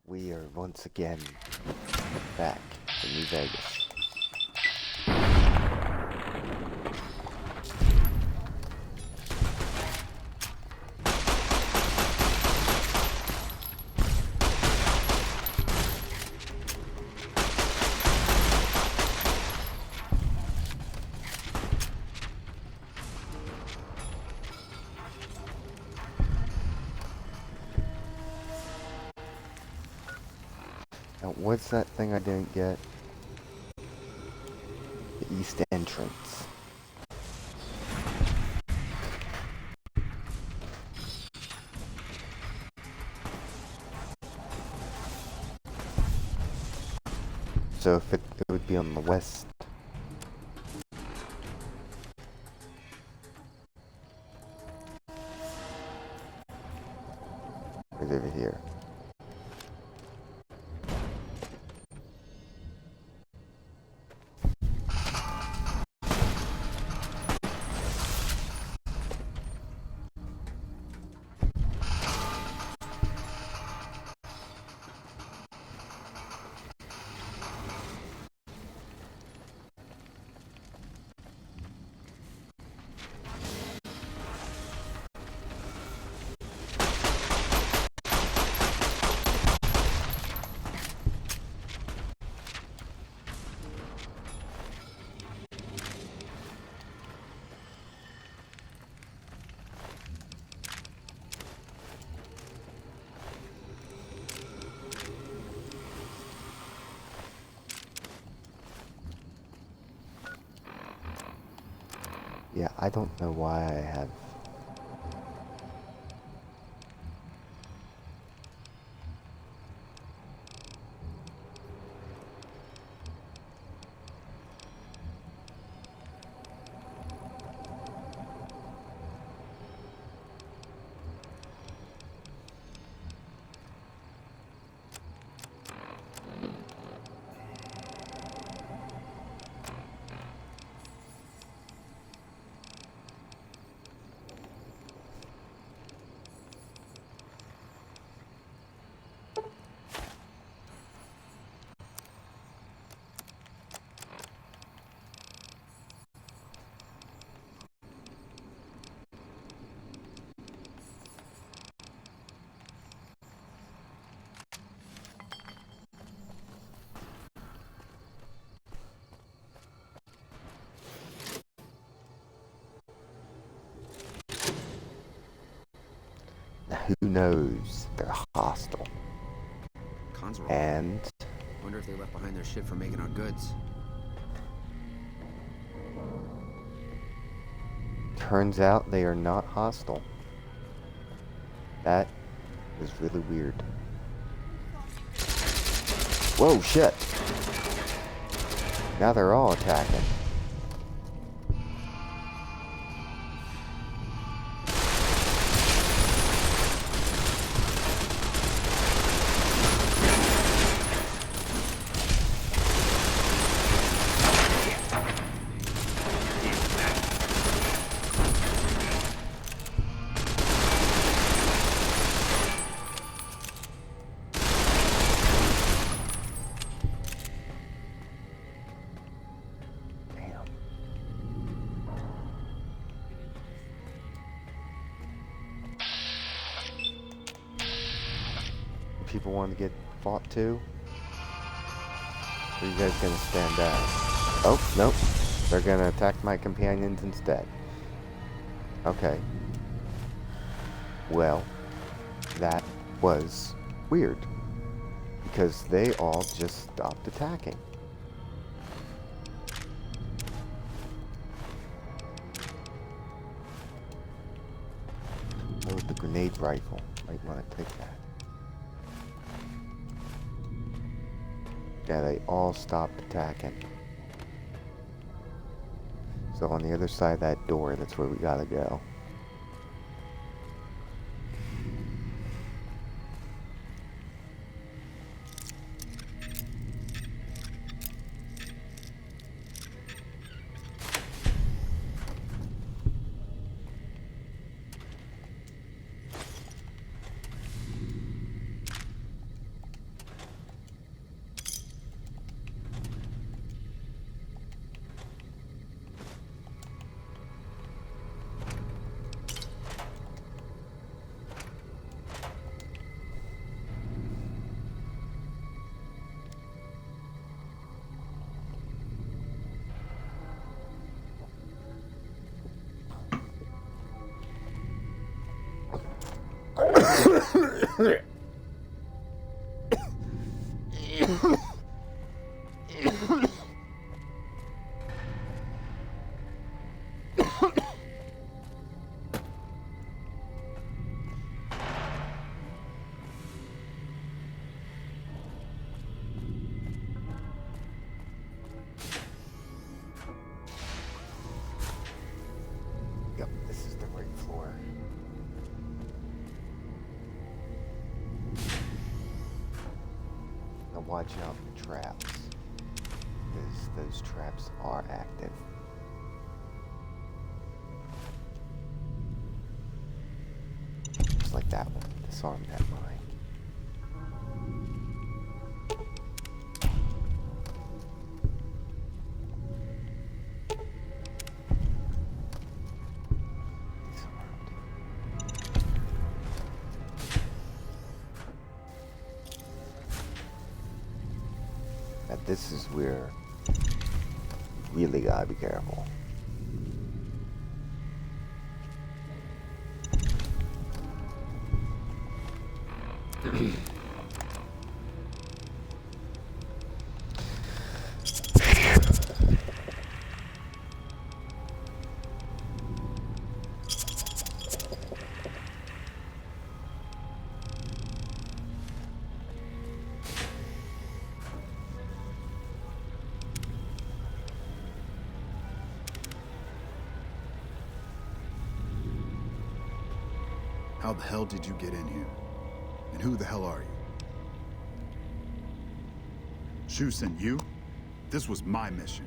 We are once again back in New Vegas. Now, what's that thing I didn't get? The east entrance. So if it would be on the west. It's over here. Yeah, I don't know why I have. Who knows? They're hostile. Cons are off. And Wonder if they left behind their shit for making our goods. turns out they are not hostile. That is really weird. Whoa, shit! Now they're all attacking. People want to get fought too? Or are you guys gonna stand down? Oh, nope. They're gonna attack my companions instead. Okay. Well, that was weird. Because they all just stopped attacking. Oh, the grenade rifle. Might want to take that. Yeah, they all stopped attacking. So on the other side of that door, that's where we gotta go. Yep, this is the right floor. Now watch out for traps, because those traps are active. Just like that one. Disarm that mine. Now this is where you really gotta be careful. How the hell did you get in here? And who the hell are you? Shu sent you? This was my mission.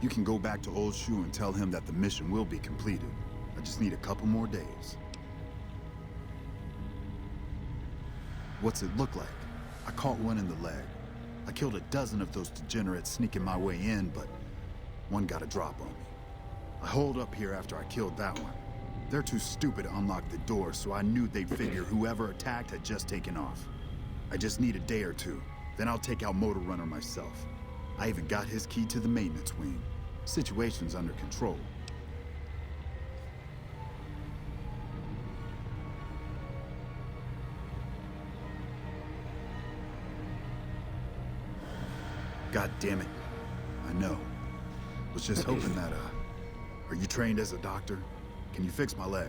You can go back to old Shu and tell him that the mission will be completed. I just need a couple more days. What's it look like? I caught one in the leg. I killed a dozen of those degenerates sneaking my way in, but one got a drop on me. I holed up here after I killed that one. They're too stupid to unlock the door, so I knew they'd figure whoever attacked had just taken off. I just need a day or two, then I'll take out Motor Runner myself. I even got his key to the maintenance wing. Situation's under control. God damn it. I know. Was just hoping that, Are you trained as a doctor? Can you fix my leg?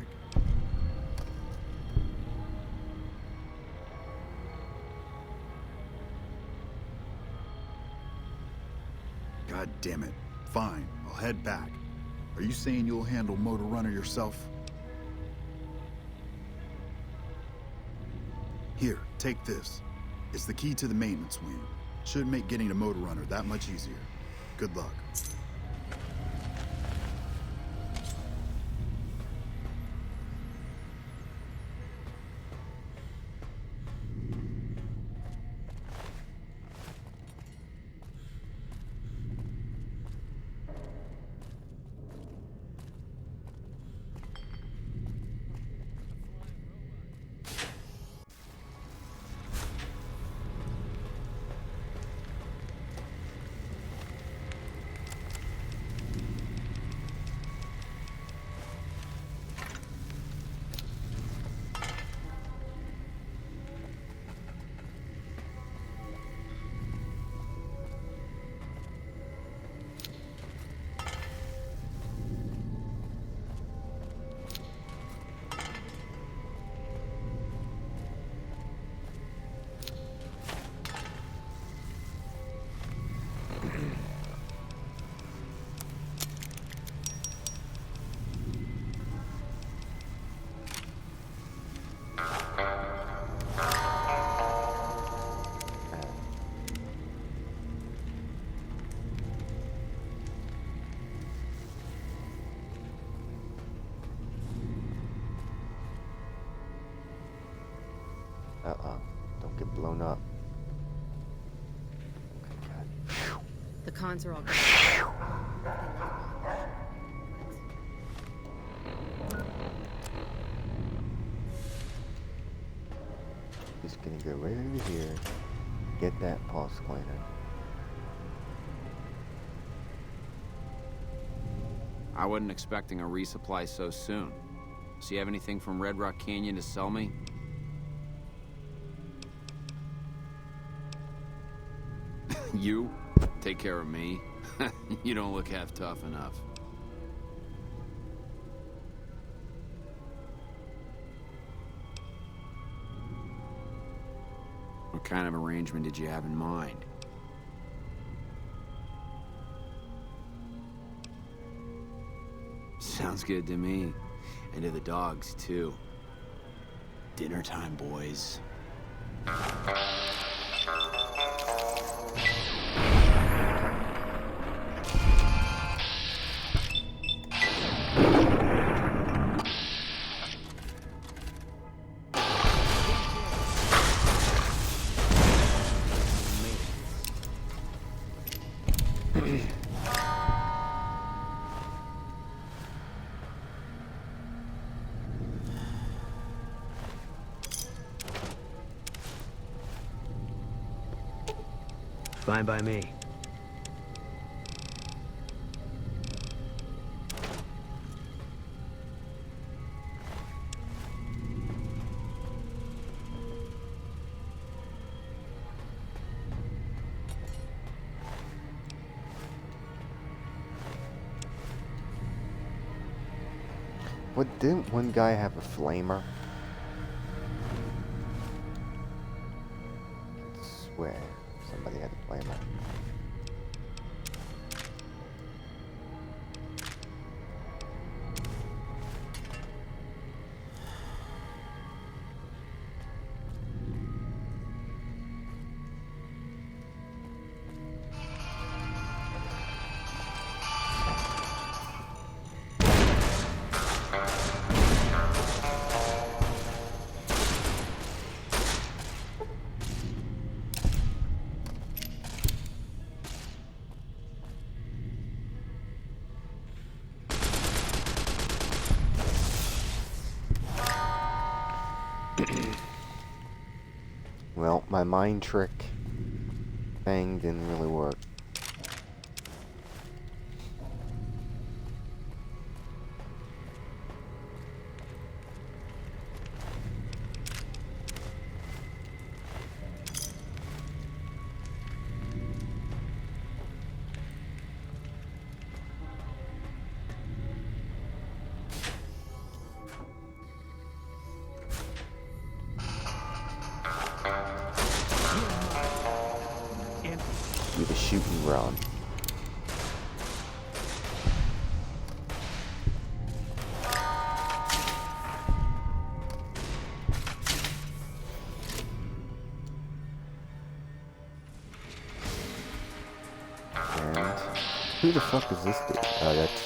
God damn it. Fine, I'll head back. Are you saying you'll handle Motor Runner yourself? Here, take this. It's the key to the maintenance wing. Should make getting to Motor Runner that much easier. Good luck. Don't get blown up. Okay, God. The cons are all gone. Just gonna go right over here, get that pulse cleaner. I wasn't expecting a resupply so soon. So you have anything from Red Rock Canyon to sell me? You? Take care of me? You don't look half tough enough. What kind of arrangement did you have in mind? Sounds good to me. And to the dogs, too. Dinner time, boys. Fine by me. What, didn't one guy have a flamer? I swear somebody had a flamer. Well, my mind trick thing didn't really work. Do the shoot and run. And who the fuck is this dude? Oh, that's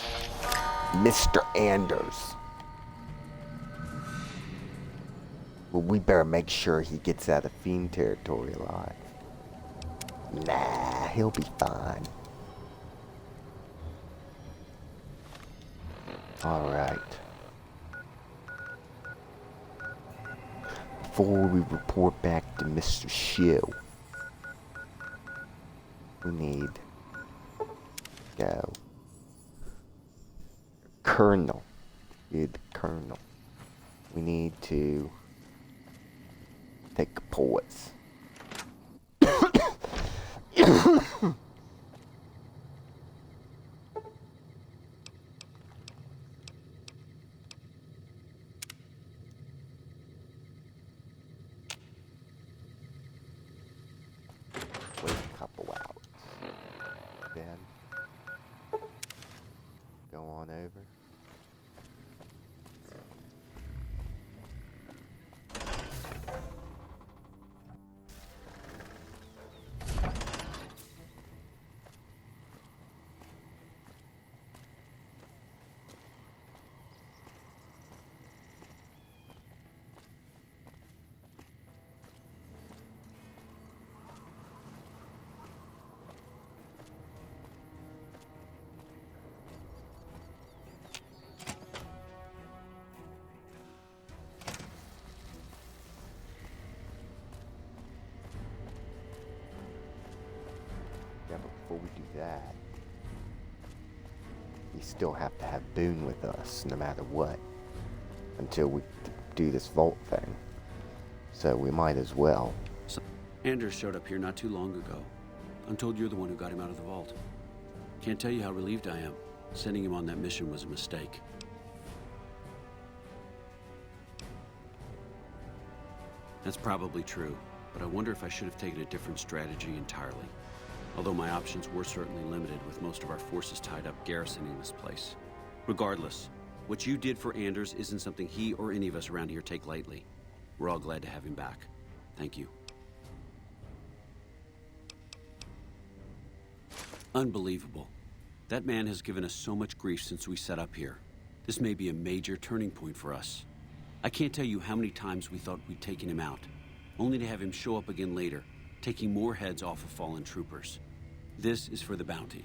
Mr. Anders. Well, we better make sure he gets out of Fiend territory alive. Nah, he'll be fine. Alright. Before we report back to Mr. Shill, we need go. Colonel. Good Colonel. We need to take a pause. Wait a couple hours. Then go on over. Yeah, but before we do that, we still have to have Boone with us, no matter what. until we do this vault thing. So we might as well. Anders showed up here not too long ago. I'm told you're the one who got him out of the vault. Can't tell you how relieved I am. Sending him on that mission was a mistake. That's probably true, but I wonder if I should have taken a different strategy entirely. Although my options were certainly limited, with most of our forces tied up garrisoning this place. Regardless, what you did for Anders isn't something he or any of us around here take lightly. We're all glad to have him back. Thank you. Unbelievable. That man has given us so much grief since we set up here. This may be a major turning point for us. I can't tell you how many times we thought we'd taken him out, only to have him show up again later, taking more heads off of fallen troopers. This is for the bounty.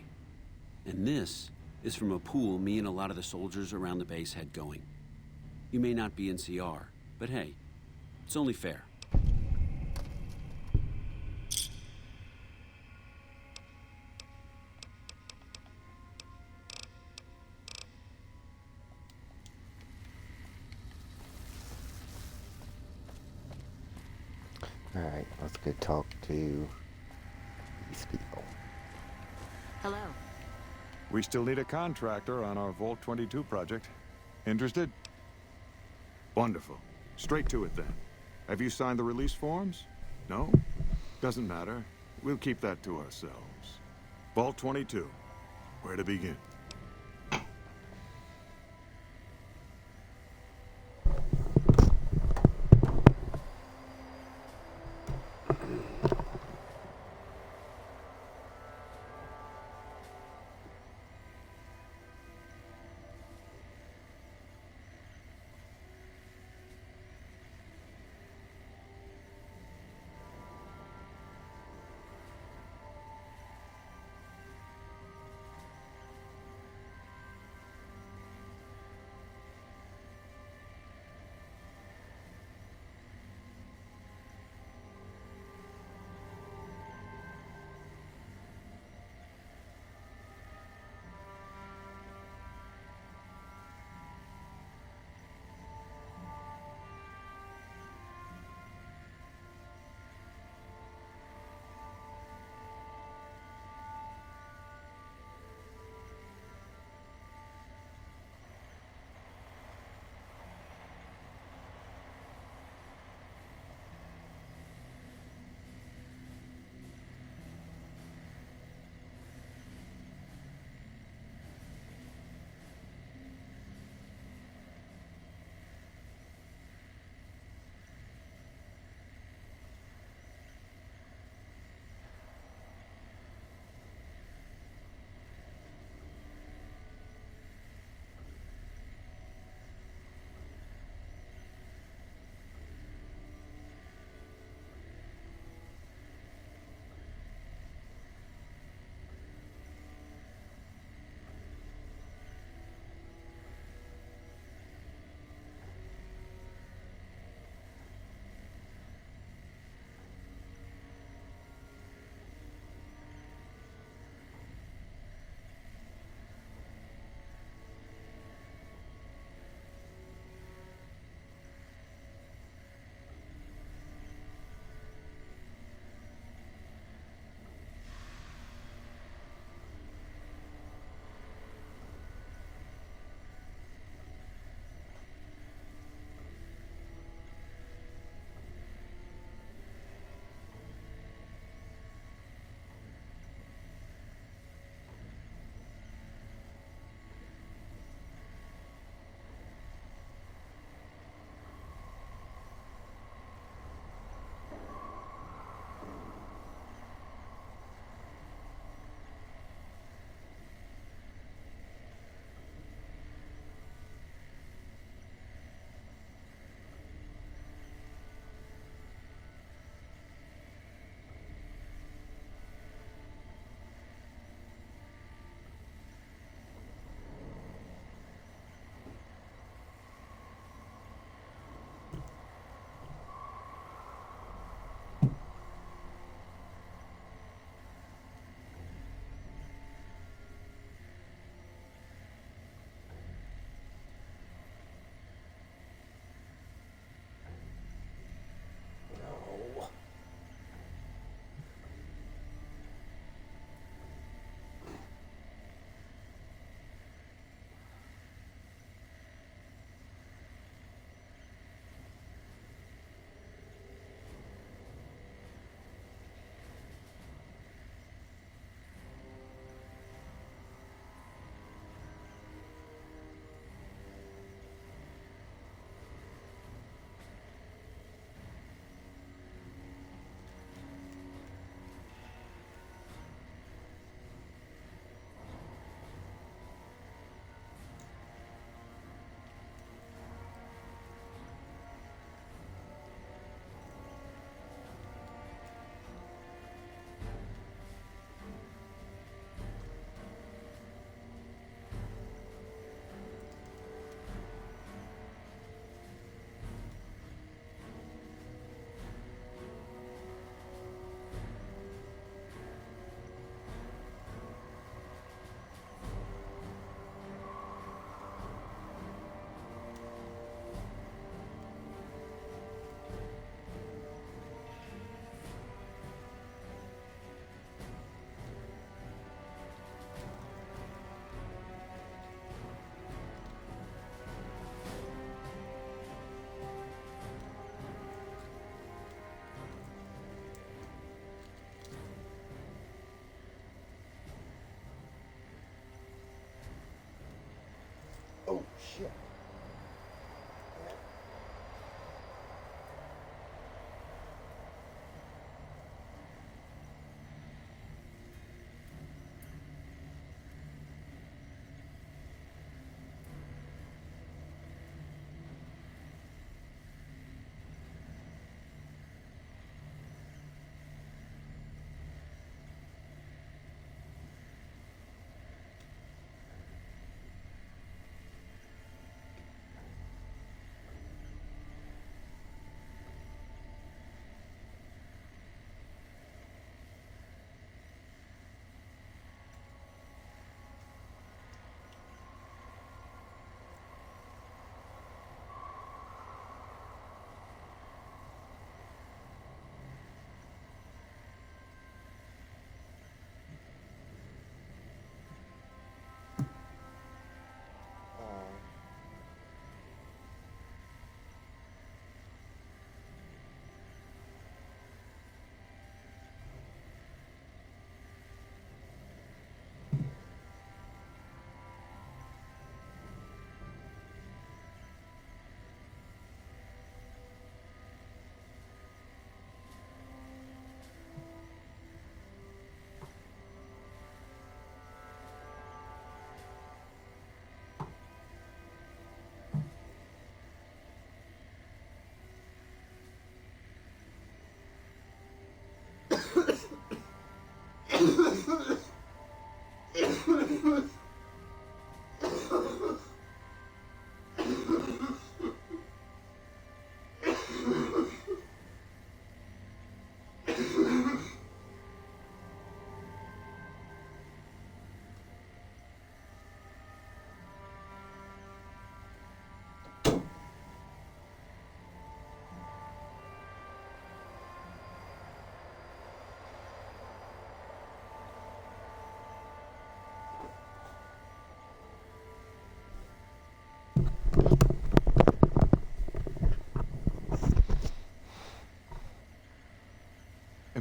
And this is from a pool me and a lot of the soldiers around the base had going. You may not be in CR, but hey, it's only fair. Alright, let's go talk to these people. Hello. We still need a contractor on our Vault 22 project. Interested? Wonderful. Straight to it then. Have you signed the release forms? No? Doesn't matter. We'll keep that to ourselves. Vault 22. Where to begin?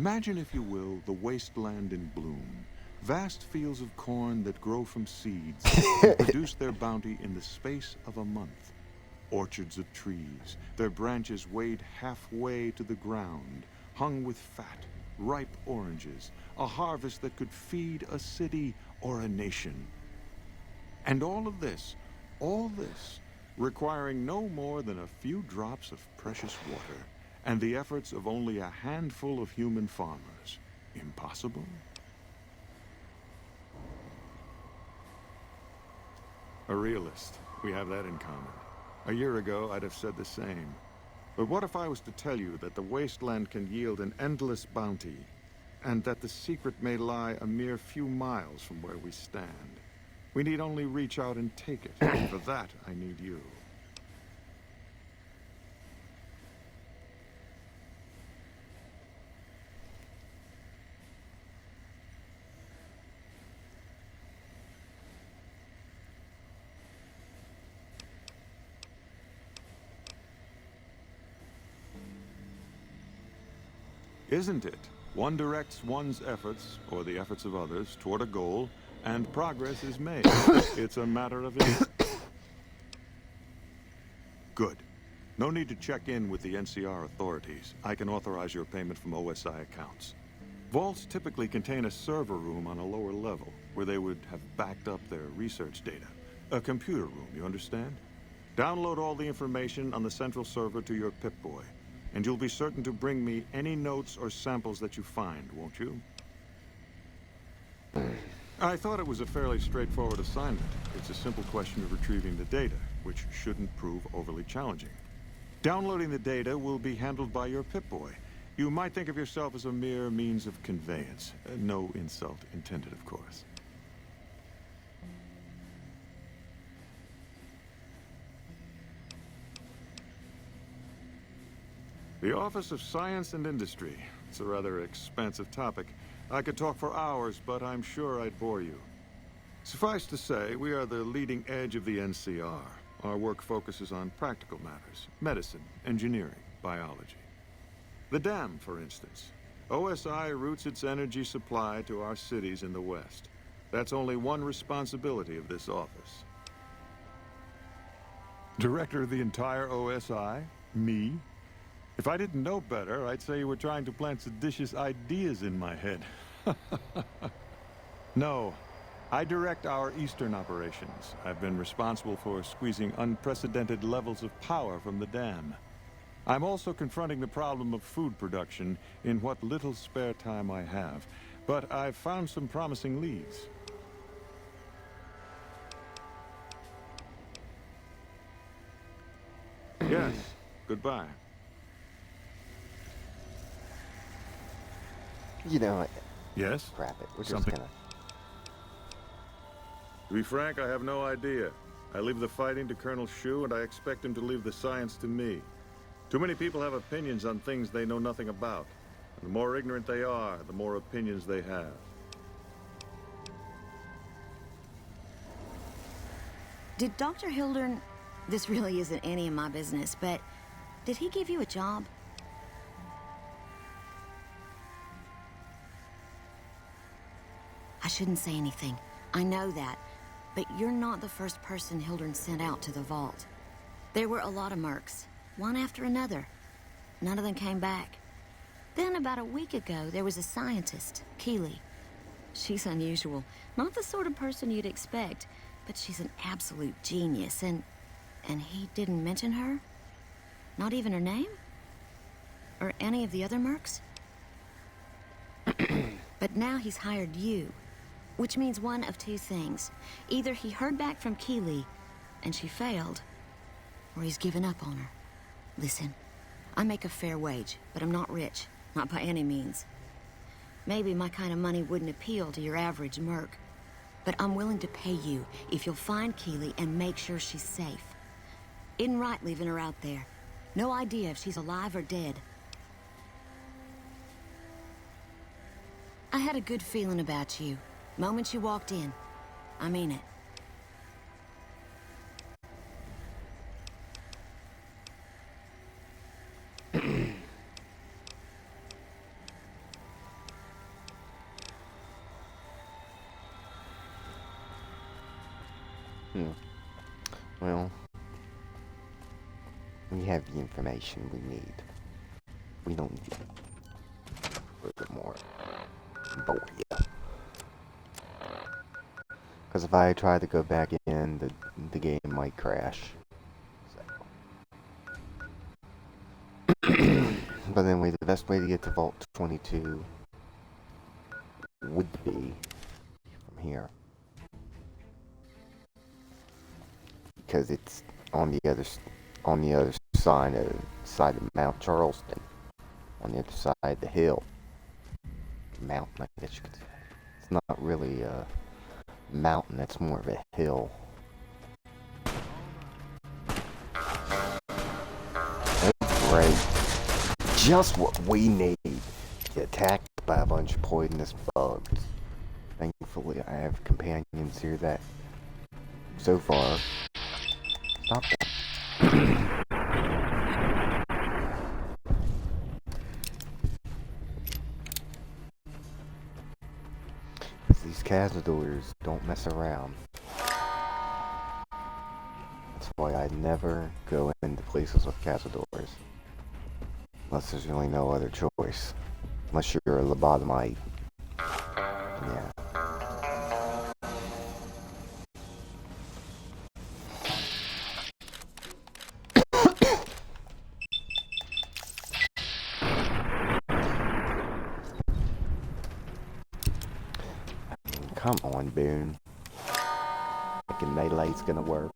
Imagine, if you will, the wasteland in bloom. Vast fields of corn that grow from seeds and produce their bounty in the space of a month. Orchards of trees, their branches weighed halfway to the ground, hung with fat, ripe oranges, a harvest that could feed a city or a nation. And all this, requiring no more than a few drops of precious water, and the efforts of only a handful of human farmers. Impossible? A realist. We have that in common. A year ago, I'd have said the same. But what if I was to tell you that the wasteland can yield an endless bounty, and that the secret may lie a mere few miles from where we stand? We need only reach out and take it. And for that, I need you. Isn't it? One directs one's efforts, or the efforts of others, toward a goal, and progress is made. It's a matter of instinct. Good. No need to check in with the NCR authorities. I can authorize your payment from OSI accounts. Vaults typically contain a server room on a lower level, where they would have backed up their research data. A computer room, you understand? Download all the information on the central server to your Pip-Boy. And you'll be certain to bring me any notes or samples that you find, won't you? I thought it was a fairly straightforward assignment. It's a simple question of retrieving the data, which shouldn't prove overly challenging. Downloading the data will be handled by your Pip-Boy. You might think of yourself as a mere means of conveyance. No insult intended, of course. The Office of Science and Industry. It's a rather expansive topic. I could talk for hours, but I'm sure I'd bore you. Suffice to say, we are the leading edge of the NCR. Our work focuses on practical matters: medicine, engineering, biology. The dam, for instance. OSI routes its energy supply to our cities in the West. That's only one responsibility of this office. Director of the entire OSI? Me? If I didn't know better, I'd say you were trying to plant seditious ideas in my head. No, I direct our eastern operations. I've been responsible for squeezing unprecedented levels of power from the dam. I'm also confronting the problem of food production in what little spare time I have. But I've found some promising leads. Yes, goodbye. You know what? Yes? Crap it. We're just Something- gonna... To be frank, I have no idea. I leave the fighting to Colonel Shu, and I expect him to leave the science to me. Too many people have opinions on things they know nothing about. And the more ignorant they are, the more opinions they have. Did Dr. Hildern... This really isn't any of my business, but... Did he give you a job? I shouldn't say anything. I know that. But you're not the first person Hildern sent out to the vault. There were a lot of mercs, one after another. None of them came back. Then about a week ago, there was a scientist, Keeley. She's unusual. Not the sort of person you'd expect, but she's an absolute genius, and he didn't mention her? Not even her name? Or any of the other mercs? But now he's hired you. Which means one of two things. Either he heard back from Keeley, and she failed, or he's given up on her. Listen, I make a fair wage, but I'm not rich. Not by any means. Maybe my kind of money wouldn't appeal to your average merc. But I'm willing to pay you if you'll find Keeley and make sure she's safe. Isn't right leaving her out there. No idea if she's alive or dead. I had a good feeling about you. Moment you walked in. I mean it. Hmm. Well, we have the information we need. We don't need a little more. But yeah. Because if I try to go back in, the game might crash. So. But anyway, the best way to get to Vault 22 would be from here. Because it's on the other side of Mount Charleston, on the other side of the hill. Mountain, I guess you could say. It's not really a mountain, it's more of a hill. That's great. Just what we need. Get attacked by a bunch of poisonous bugs. Thankfully, I have companions here that, so far, stop that. These cazadors don't mess around. That's why I never go into places with cazadors. Unless there's really no other choice. Unless you're a lobotomite. Yeah. Come on, Boone. Thinking melee's gonna work.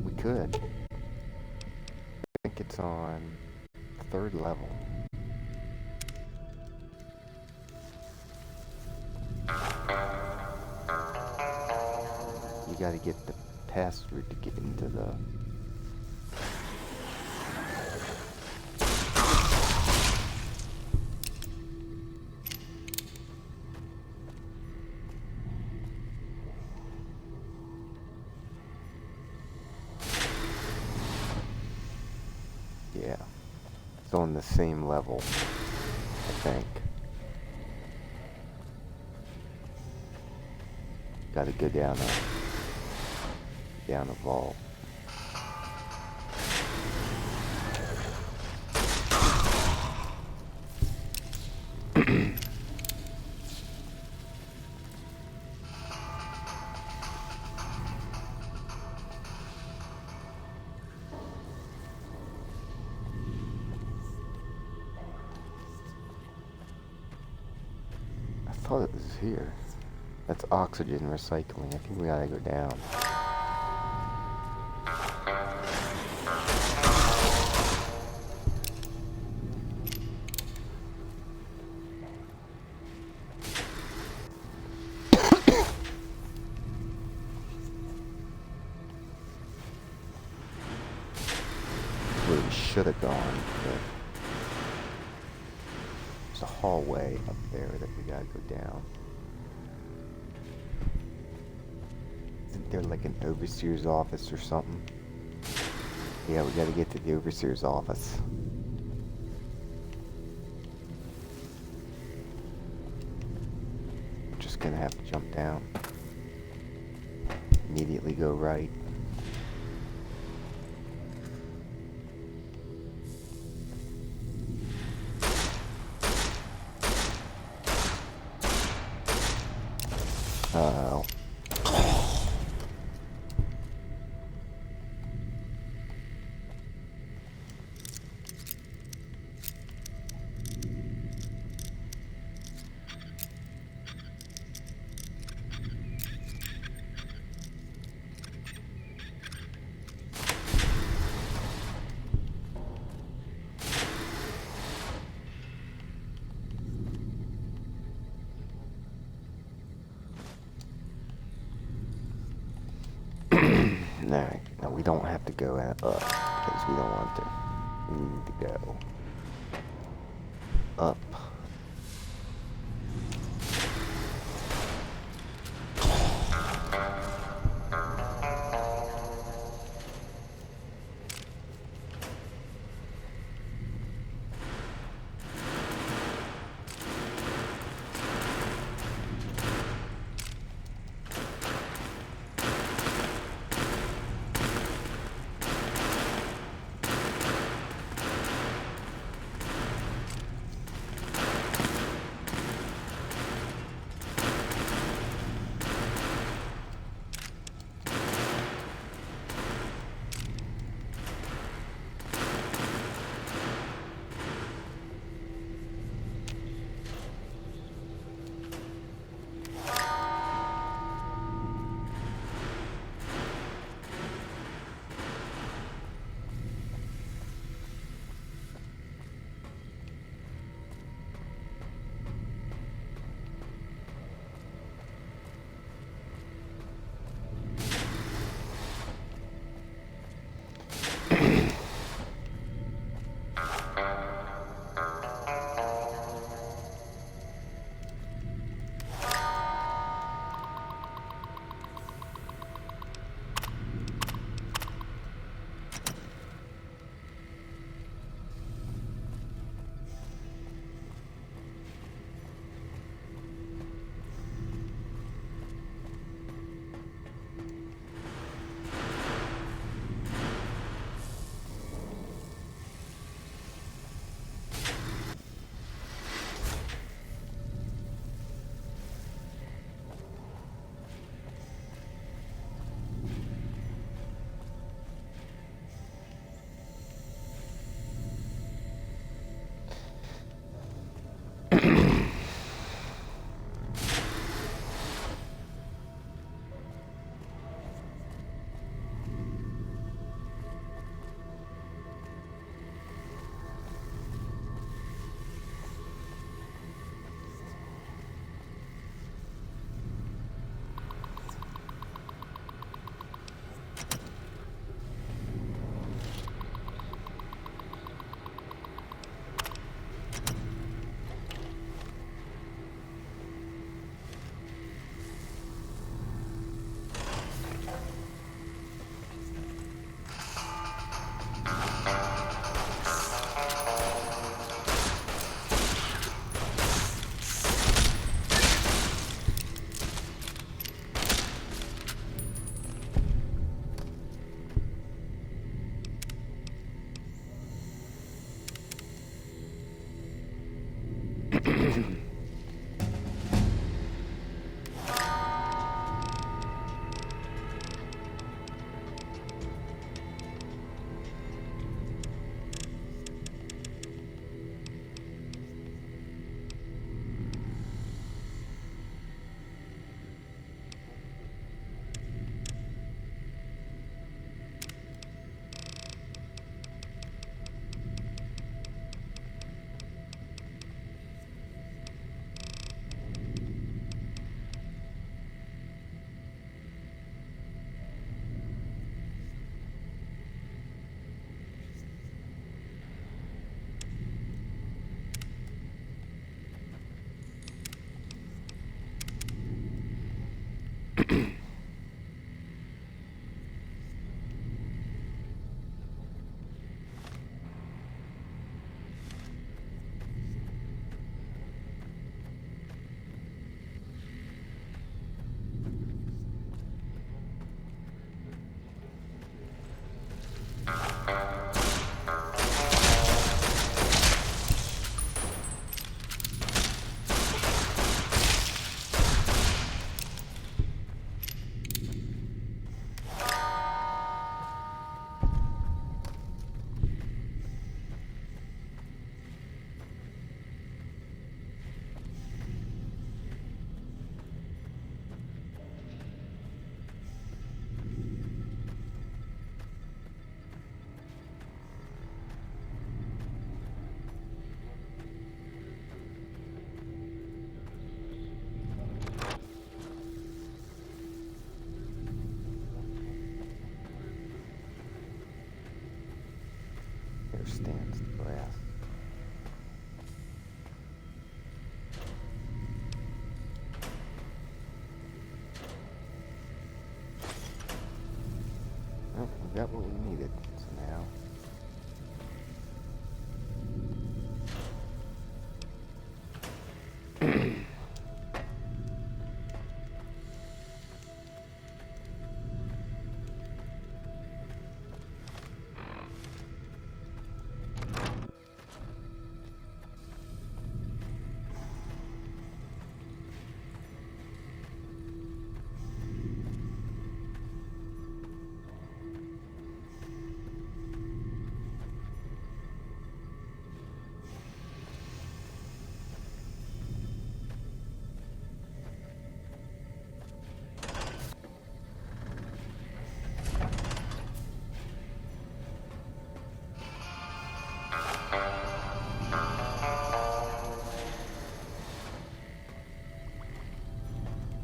We could. I think it's on third level. You gotta get the password to get into the... Yeah. It's on the same level, I think. Gotta go down a vault. I thought it was here. That's oxygen recycling. I think we gotta go down. Where we should have gone, but there's a hallway up there that we gotta go down. Isn't there like an overseer's office or something? Yeah, we gotta get to the overseer's office. Just gonna have to jump down. Immediately go right. Uh-oh. No, we don't have to go up because we don't want to. We need to go up. stands the grass. Oh, we got what we needed, so now...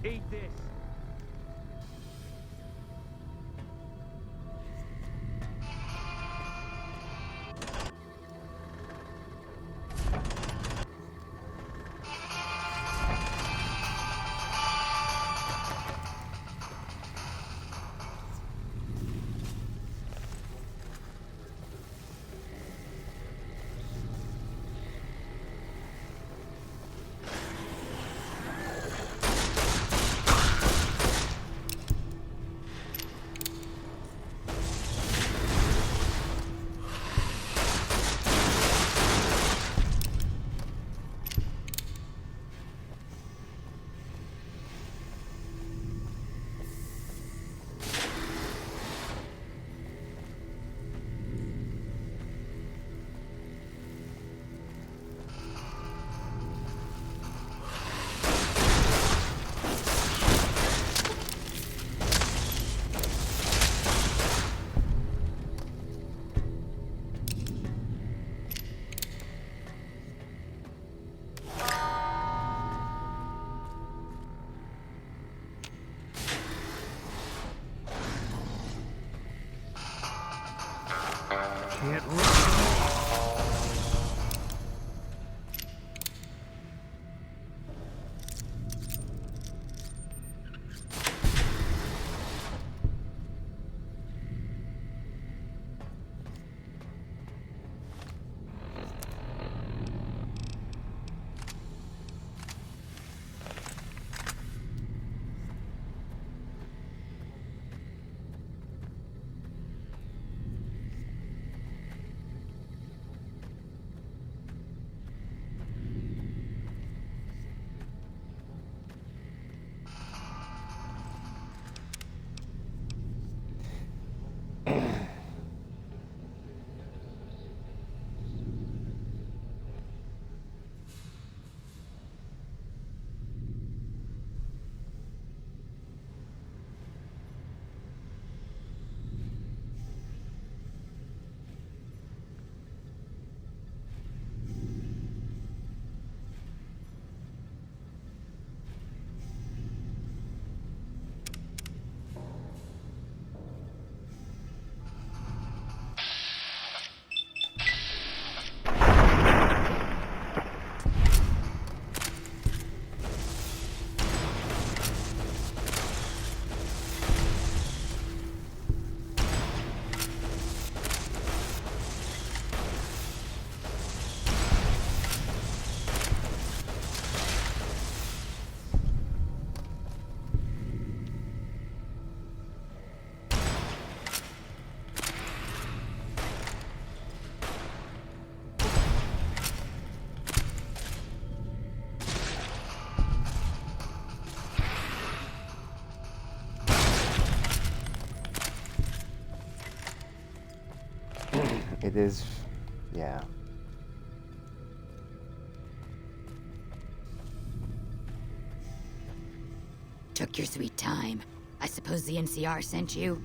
Eat this. Can't run. It is, yeah. Took your sweet time. I suppose the NCR sent you?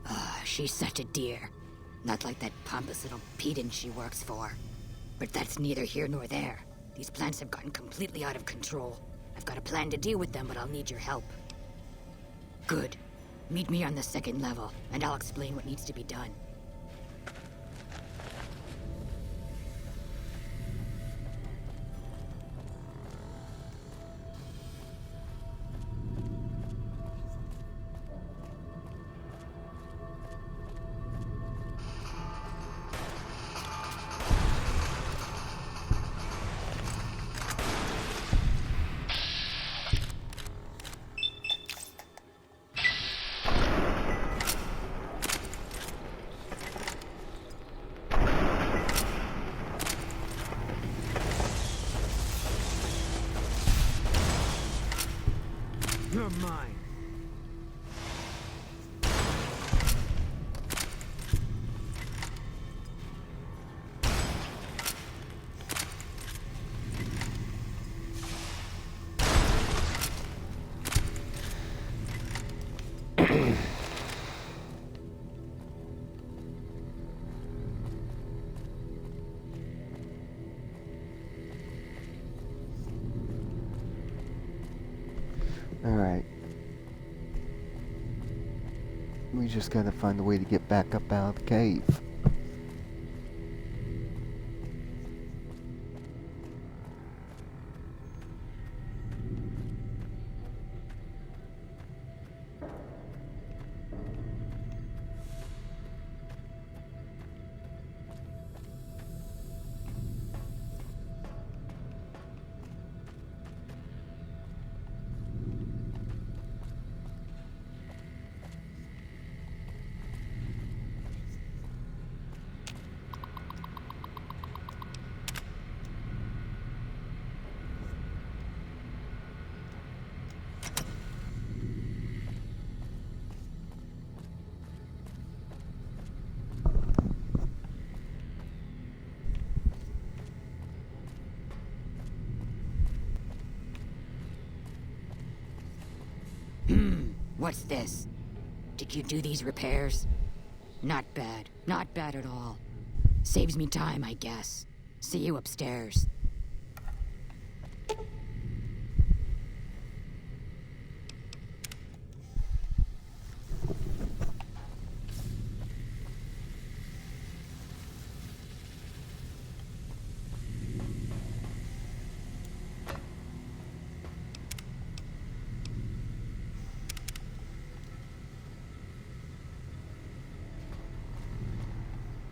Ah, she's such a dear. Not like that pompous little pedant she works for. But that's neither here nor there. These plants have gotten completely out of control. I've got a plan to deal with them, but I'll need your help. Good. Meet me on the second level, and I'll explain what needs to be done. You're mine. Alright. We just gotta find a way to get back up out of the cave. What's this? Did you do these repairs? Not bad. Not bad at all. Saves me time, I guess. See you upstairs.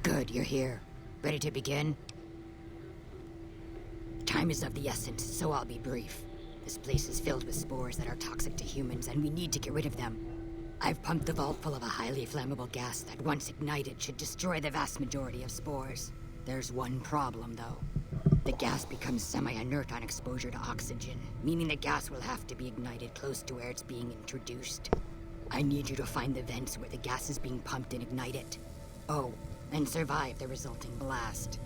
Good, you're here. Ready to begin? Time is of the essence, so I'll be brief. This place is filled with spores that are toxic to humans, and we need to get rid of them. I've pumped the vault full of a highly flammable gas that, once ignited, should destroy the vast majority of spores. There's one problem, though. The gas becomes semi-inert on exposure to oxygen, meaning the gas will have to be ignited close to where it's being introduced. I need you to find the vents where the gas is being pumped and ignite it. Oh, and survive the resulting blast.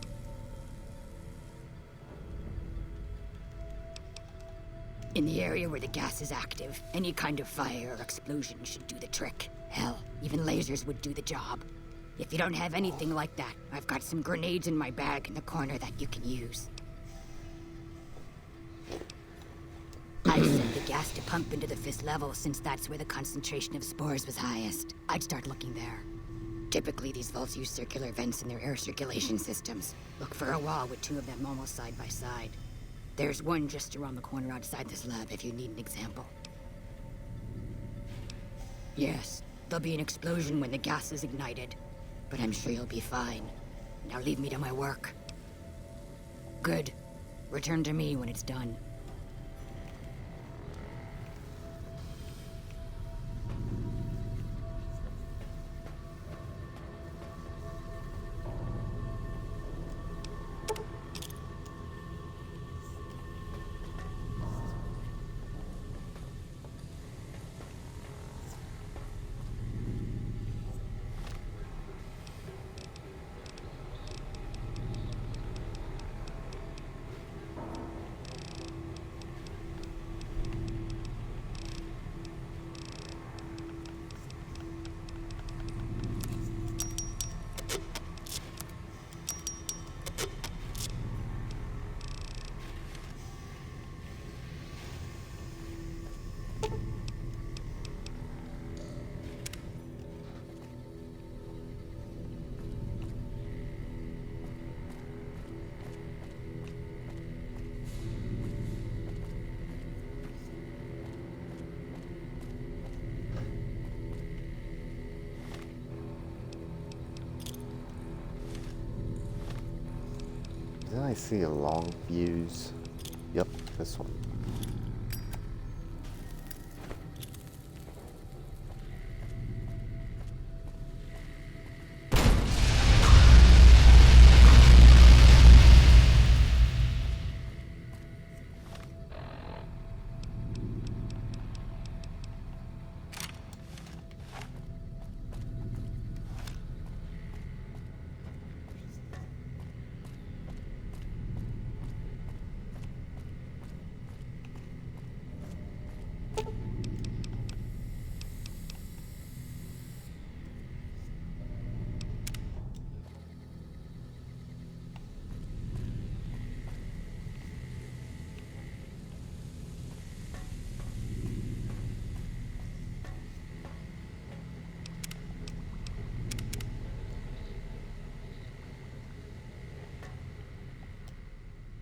In the area where the gas is active, any kind of fire or explosion should do the trick. Hell, even lasers would do the job. If you don't have anything like that, I've got some grenades in my bag in the corner that you can use. I set the gas to pump into the 5th level since that's where the concentration of spores was highest. I'd start looking there. Typically, these vaults use circular vents in their air circulation systems. Look for a wall with 2 of them almost side by side. There's one just around the corner outside this lab if you need an example. Yes, there'll be an explosion when the gas is ignited, but I'm sure you'll be fine. Now leave me to my work. Good. Return to me when it's done. I see a long fuse. Yep, this one.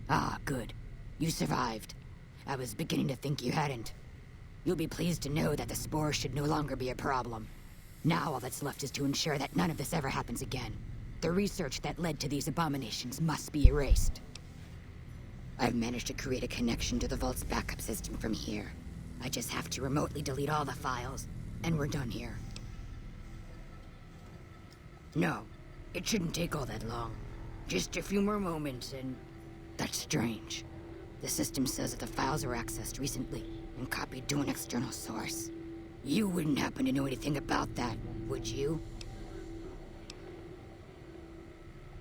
Ah, good. You survived. I was beginning to think you hadn't. You'll be pleased to know that the spore should no longer be a problem. Now all that's left is to ensure that none of this ever happens again. The research that led to these abominations must be erased. I've managed to create a connection to the Vault's backup system from here. I just have to remotely delete all the files, and we're done here. No, it shouldn't take all that long. Just a few more moments, and... That's strange. The system says that the files were accessed recently and copied to an external source. You wouldn't happen to know anything about that, would you?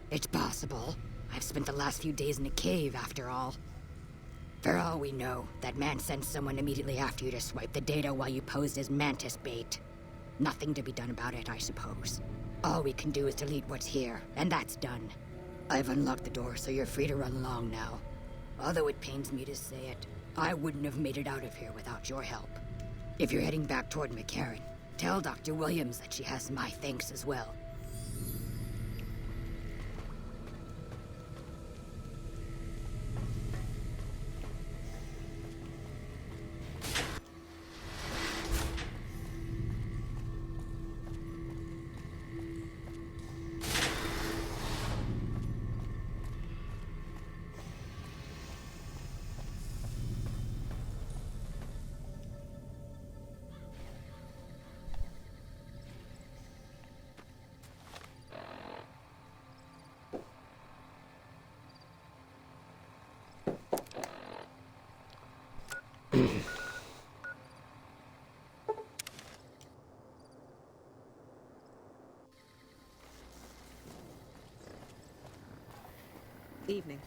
It's possible. I've spent the last few days in a cave, after all. For all we know, that man sent someone immediately after you to swipe the data while you posed as mantis bait. Nothing to be done about it, I suppose. All we can do is delete what's here, and that's done. I've unlocked the door, so you're free to run along now. Although it pains me to say it, I wouldn't have made it out of here without your help. If you're heading back toward McCarran, tell Dr. Williams that she has my thanks as well. Evening.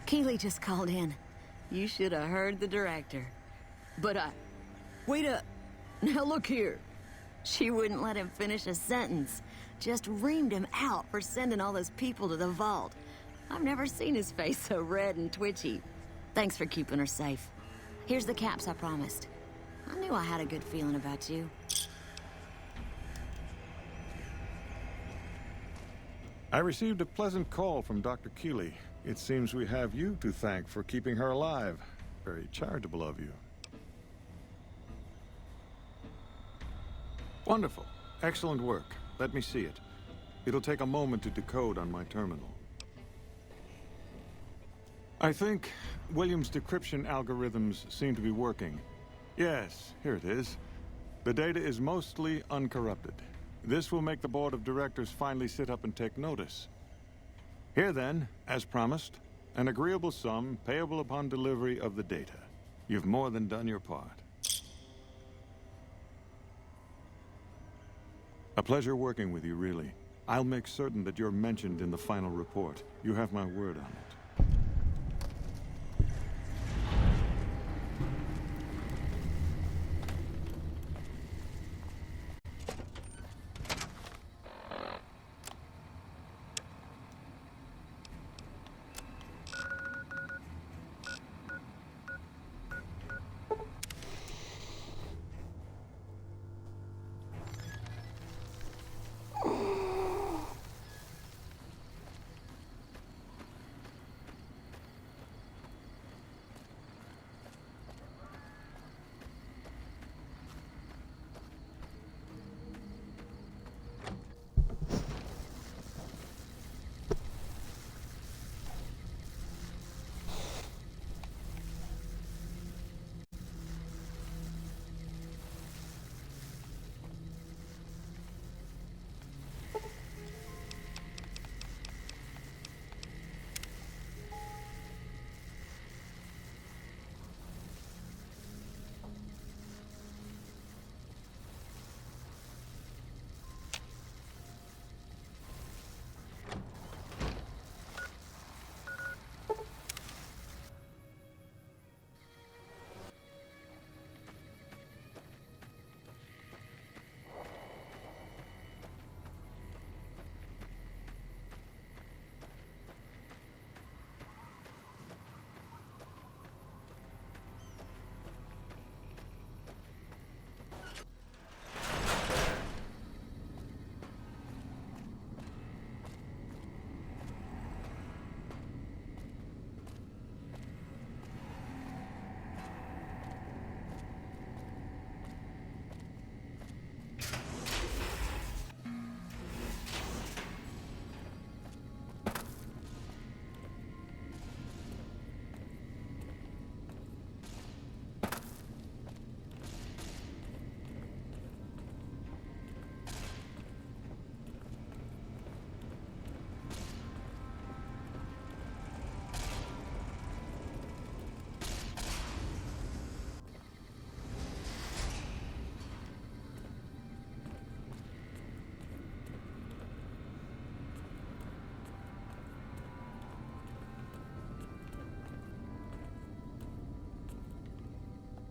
Keeley just called in. You should have heard the director. But wait up. Now look here. She wouldn't let him finish a sentence. Just reamed him out for sending all those people to the vault. I've never seen his face so red and twitchy. Thanks for keeping her safe. Here's the caps I promised. I knew I had a good feeling about you. I received a pleasant call from Dr. Keeley. It seems we have you to thank for keeping her alive. Very charitable of you. Wonderful. Excellent work. Let me see it. It'll take a moment to decode on my terminal. I think Williams' decryption algorithms seem to be working. Yes, here it is. The data is mostly uncorrupted. This will make the board of directors finally sit up and take notice. Here then, as promised, an agreeable sum payable upon delivery of the data. You've more than done your part. A pleasure working with you, really. I'll make certain that you're mentioned in the final report. You have my word on it.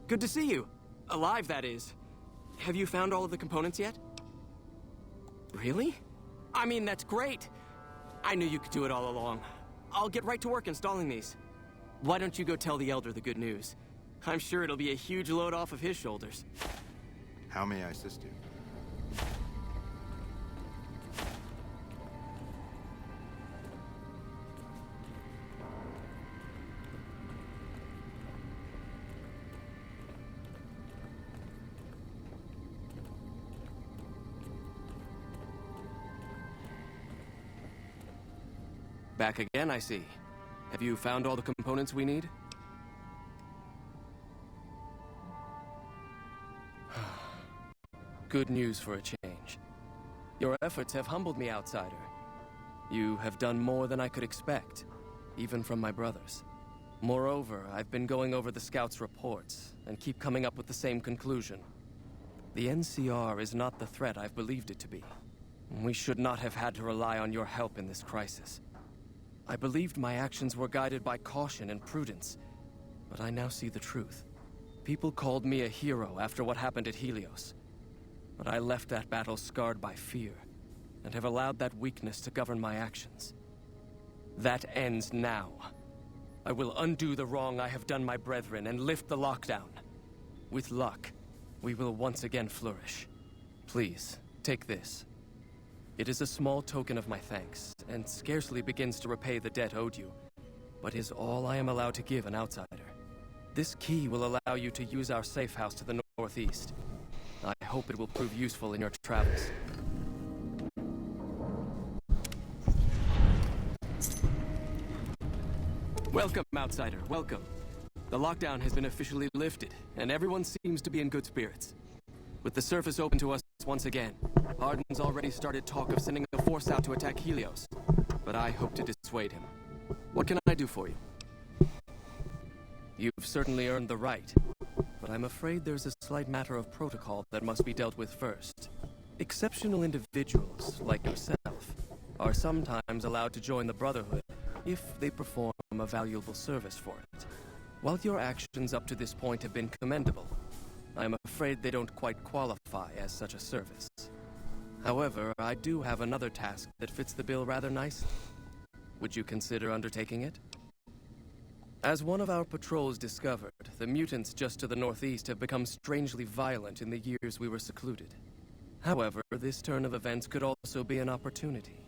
Good to see you. Alive, that is. Have you found all of the components yet? Really? I mean, that's great. I knew you could do it all along. I'll get right to work installing these. Why don't you go tell the Elder the good news? I'm sure it'll be a huge load off of his shoulders. How may I assist you? Back again, I see. Have you found all the components we need? Good news for a change. Your efforts have humbled me, outsider. You have done more than I could expect, even from my brothers. Moreover, I've been going over the scouts' reports, and keep coming up with the same conclusion. The NCR is not the threat I've believed it to be. We should not have had to rely on your help in this crisis. I believed my actions were guided by caution and prudence, but I now see the truth. People called me a hero after what happened at Helios, but I left that battle scarred by fear, and have allowed that weakness to govern my actions. That ends now. I will undo the wrong I have done my brethren and lift the lockdown. With luck, we will once again flourish. Please, take this. It is a small token of my thanks, and scarcely begins to repay the debt owed you, but is all I am allowed to give an outsider. This key will allow you to use our safe house to the northeast. I hope it will prove useful in your travels. Welcome, outsider, welcome. The lockdown has been officially lifted, and everyone seems to be in good spirits. With the surface open to us once again, Arden's already started talk of sending a force out to attack Helios, but I hope to dissuade him. What can I do for you? You've certainly earned the right, but I'm afraid there's a slight matter of protocol that must be dealt with first. Exceptional individuals, like yourself, are sometimes allowed to join the Brotherhood if they perform a valuable service for it. While your actions up to this point have been commendable, I am afraid they don't quite qualify as such a service. However, I do have another task that fits the bill rather nicely. Would you consider undertaking it? As one of our patrols discovered, the mutants just to the northeast have become strangely violent in the years we were secluded. However, this turn of events could also be an opportunity.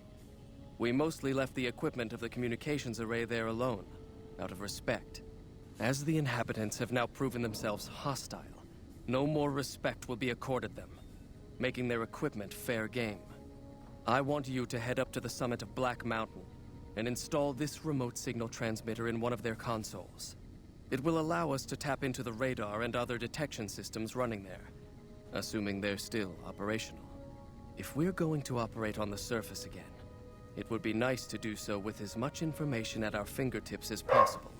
We mostly left the equipment of the communications array there alone, out of respect. As the inhabitants have now proven themselves hostile, no more respect will be accorded them, making their equipment fair game. I want you to head up to the summit of Black Mountain and install this remote signal transmitter in one of their consoles. It will allow us to tap into the radar and other detection systems running there, assuming they're still operational. If we're going to operate on the surface again, it would be nice to do so with as much information at our fingertips as possible.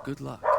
Good luck.